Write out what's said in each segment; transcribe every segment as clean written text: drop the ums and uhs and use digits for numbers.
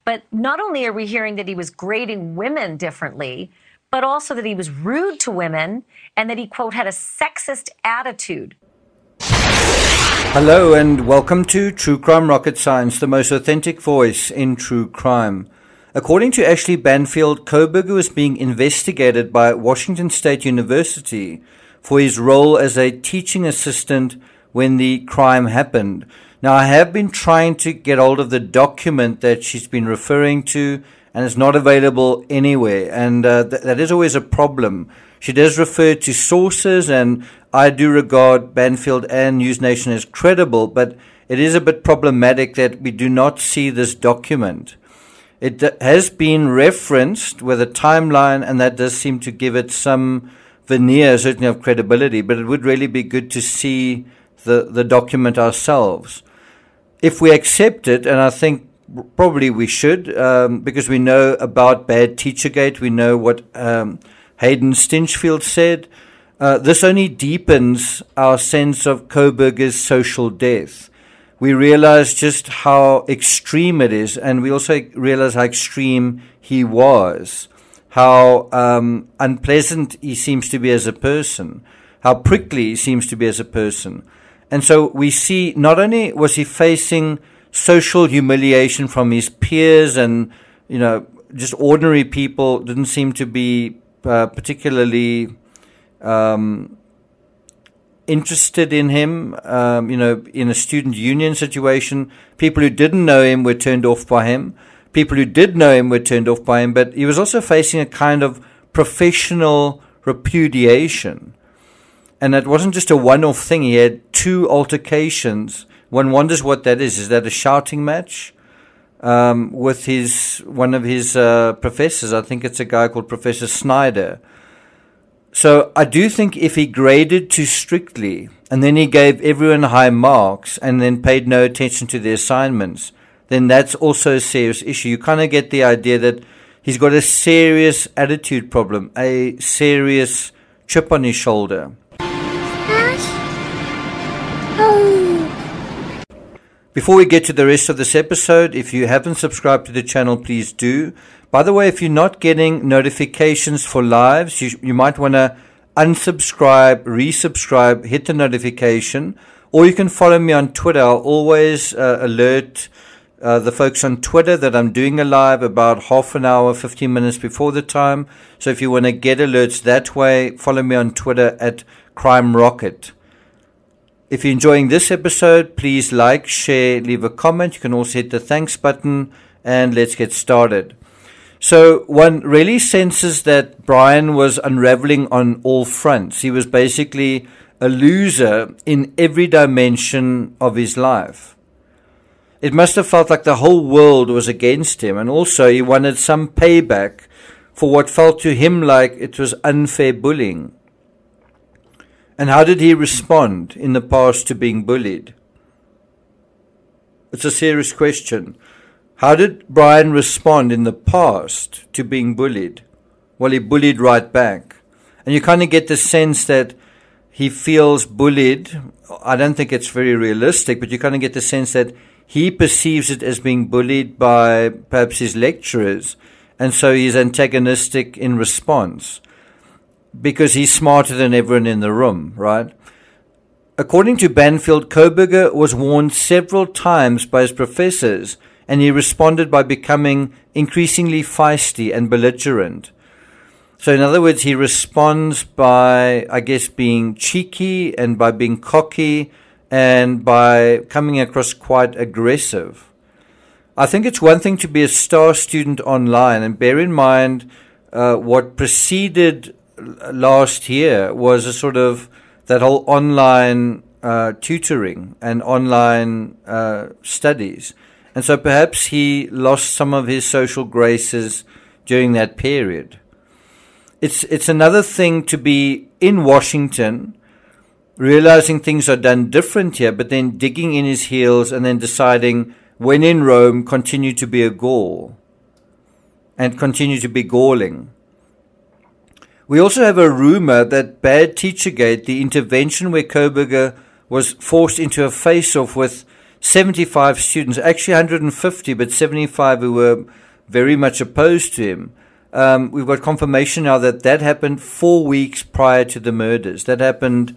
But not only are we hearing that he was grading women differently, but also that he was rude to women and that he, quote, had a sexist attitude. Hello and welcome to True Crime Rocket Science, the most authentic voice in true crime. According to Ashley Banfield, Kohberger was being investigated by Washington State University for his role as a teaching assistant when the crime happened. Now, I have been trying to get hold of the document that she's been referring to, and it's not available anywhere, and that is always a problem. She does refer to sources, and I do regard Banfield and News Nation as credible, but it is a bit problematic that we do not see this document. It has been referenced with a timeline, and that does seem to give it some veneer, certainly of credibility, but it would really be good to see the document ourselves. If we accept it, and I think probably we should, because we know about bad Teachergate, we know what Hayden Stinchfield said, this only deepens our sense of Kohberger's social death. We realize just how extreme it is, and we also realize how extreme he was, how unpleasant he seems to be as a person, how prickly he seems to be as a person. And so we see not only was he facing social humiliation from his peers and, you know, just ordinary people didn't seem to be particularly interested in him, you know, in a student union situation. People who didn't know him were turned off by him. People who did know him were turned off by him. But he was also facing a kind of professional repudiation. And it wasn't just a one-off thing. He had two altercations. One wonders what that is. Is that a shouting match with one of his professors? I think it's a guy called Professor Snyder. So I do think if he graded too strictly and then he gave everyone high marks and then paid no attention to the assignments, then that's also a serious issue. You kind of get the idea that he's got a serious attitude problem, a serious chip on his shoulder. Before we get to the rest of this episode, if you haven't subscribed to the channel, please do. By the way, if you're not getting notifications for lives, you might want to unsubscribe, resubscribe, hit the notification, or you can follow me on Twitter. I'll always alert the folks on Twitter that I'm doing a live about half an hour, 15 minutes before the time. So if you want to get alerts that way, follow me on Twitter at Crime Rocket. If you're enjoying this episode, please like, share, leave a comment. You can also hit the thanks button, and let's get started. So one really senses that Brian was unraveling on all fronts. He was basically a loser in every dimension of his life. It must have felt like the whole world was against him, and also he wanted some payback for what felt to him like it was unfair bullying. And how did he respond in the past to being bullied? It's a serious question. How did Brian respond in the past to being bullied? Well, he bullied right back. And you kind of get the sense that he feels bullied. I don't think it's very realistic, but you kind of get the sense that he perceives it as being bullied by perhaps his lecturers. And so he's antagonistic in response, because he's smarter than everyone in the room, right? According to Banfield, Kohberger was warned several times by his professors, and he responded by becoming increasingly feisty and belligerant. So in other words, he responds by, I guess, being cheeky and by being cocky and by coming across quite aggressive. I think it's one thing to be a star student online, and bear in mind what preceded last year was a sort of that whole online tutoring and online studies. And so perhaps he lost some of his social graces during that period. It's another thing to be in Washington, realizing things are done different here, but then digging in his heels and then deciding, when in Rome, continue to be a Gaul and continue to be galling. We also have a rumor that bad Teachergate, the intervention where Kohberger was forced into a face-off with 75 students, actually 150, but 75 who were very much opposed to him. We've got confirmation now that that happened 4 weeks prior to the murders. That happened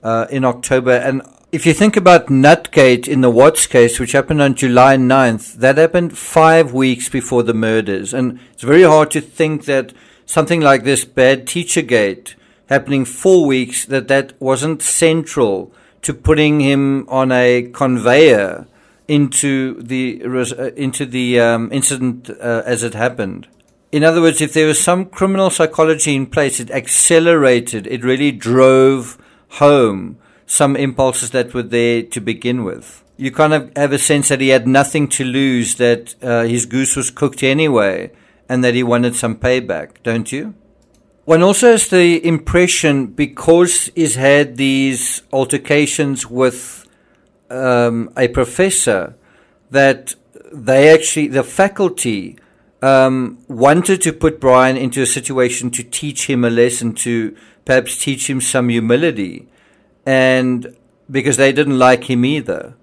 in October. And if you think about Nutgate in the Watts case, which happened on July 9th, that happened 5 weeks before the murders. And it's very hard to think that something like this bad Teachergate happening 4 weeks, that wasn't central to putting him on a conveyor into the incident as it happened. In other words, if there was some criminal psychology in place, it accelerated, it really drove home some impulses that were there to begin with. You kind of have a sense that he had nothing to lose, that his goose was cooked anyway, and that he wanted some payback, don't you? One also has the impression, because he's had these altercations with a professor, that the faculty wanted to put Brian into a situation to teach him a lesson, to perhaps teach him some humility, and because they didn't like him either.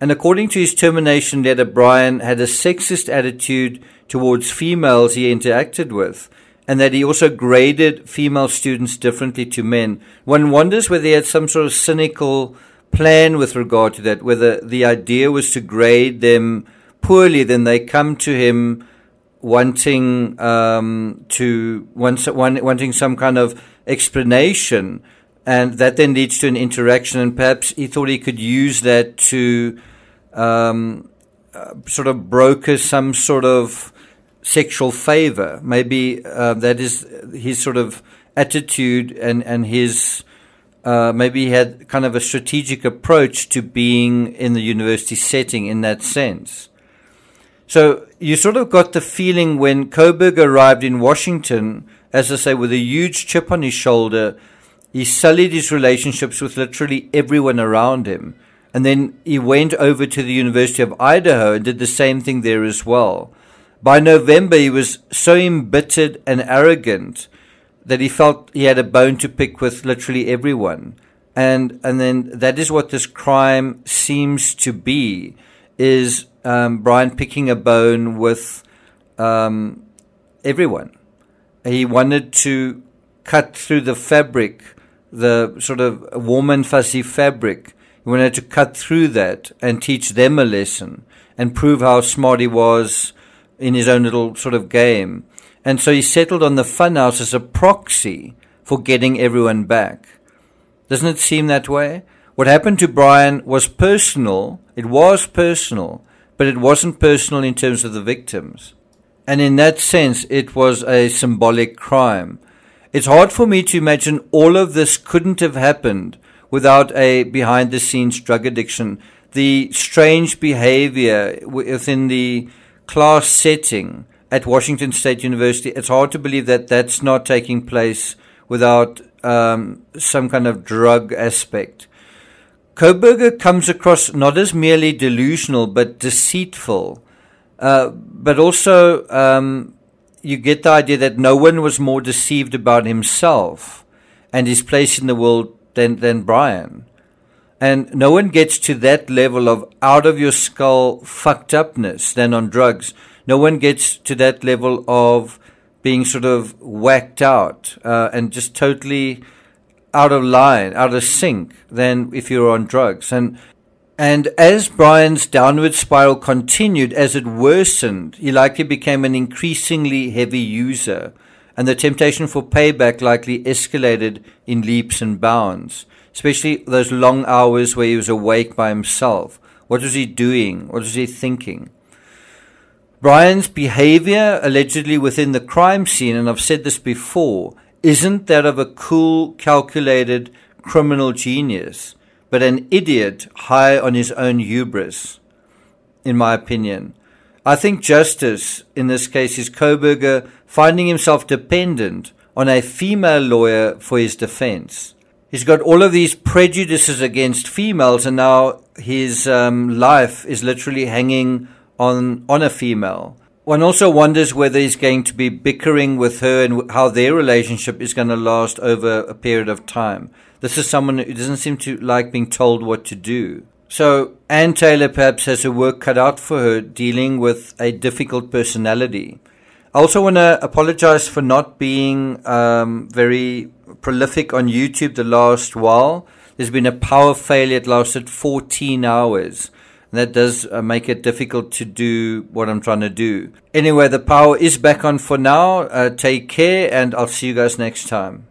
And according to his termination letter, Brian had a sexist attitude towards females he interacted with, and that he also graded female students differently to men. One wonders whether he had some sort of cynical plan with regard to that, whether the idea was to grade them poorly, then they come to him wanting wanting some kind of explanation, and that then leads to an interaction, and perhaps he thought he could use that to sort of broker some sort of sexual favor. Maybe that is his sort of attitude, and his maybe he had kind of a strategic approach to being in the university setting in that sense. So you sort of got the feeling when Kohberger arrived in Washington, as I say, with a huge chip on his shoulder, he sullied his relationships with literally everyone around him. And then he went over to the University of Idaho and did the same thing there as well. By November, he was so embittered and arrogant that he felt he had a bone to pick with literally everyone. And then that is what this crime seems to be, is Brian picking a bone with everyone. He wanted to cut through the fabric, the sort of warm and fuzzy fabric. He wanted to cut through that and teach them a lesson and prove how smart he was in his own little sort of game. And so he settled on the funhouse as a proxy for getting everyone back. Doesn't it seem that way? What happened to Brian was personal. It was personal, but it wasn't personal in terms of the victims. And in that sense, it was a symbolic crime. It's hard for me to imagine all of this couldn't have happened without a behind-the-scenes drug addiction. The strange behavior within the class setting at Washington State University, it's hard to believe that that's not taking place without some kind of drug aspect. Kohberger comes across not as merely delusional, but deceitful. But also, you get the idea that no one was more deceived about himself and his place in the world than Brian. And no one gets to that level of out-of-your-skull fucked upness than on drugs. No one gets to that level of being sort of whacked out and just totally out of line, out of sync, than if you're on drugs. And as Brian's downward spiral continued, as it worsened, he likely became an increasingly heavy user, and the temptation for payback likely escalated in leaps and bounds, especially those long hours where he was awake by himself. What was he doing? What was he thinking? Brian's behavior, allegedly within the crime scene, and I've said this before, isn't that of a cool, calculated criminal genius, but an idiot high on his own hubris, in my opinion. I think justice in this case is Kohberger finding himself dependent on a female lawyer for his defense. He's got all of these prejudices against females, and now his life is literally hanging on a female. One also wonders whether he's going to be bickering with her and how their relationship is going to last over a period of time. This is someone who doesn't seem to like being told what to do. So Ann Taylor perhaps has her work cut out for her dealing with a difficult personality. I also want to apologize for not being very prolific on YouTube the last while. There's been a power failure. It lasted 14 hours. And that does make it difficult to do what I'm trying to do. Anyway, the power is back on for now. Take care, and I'll see you guys next time.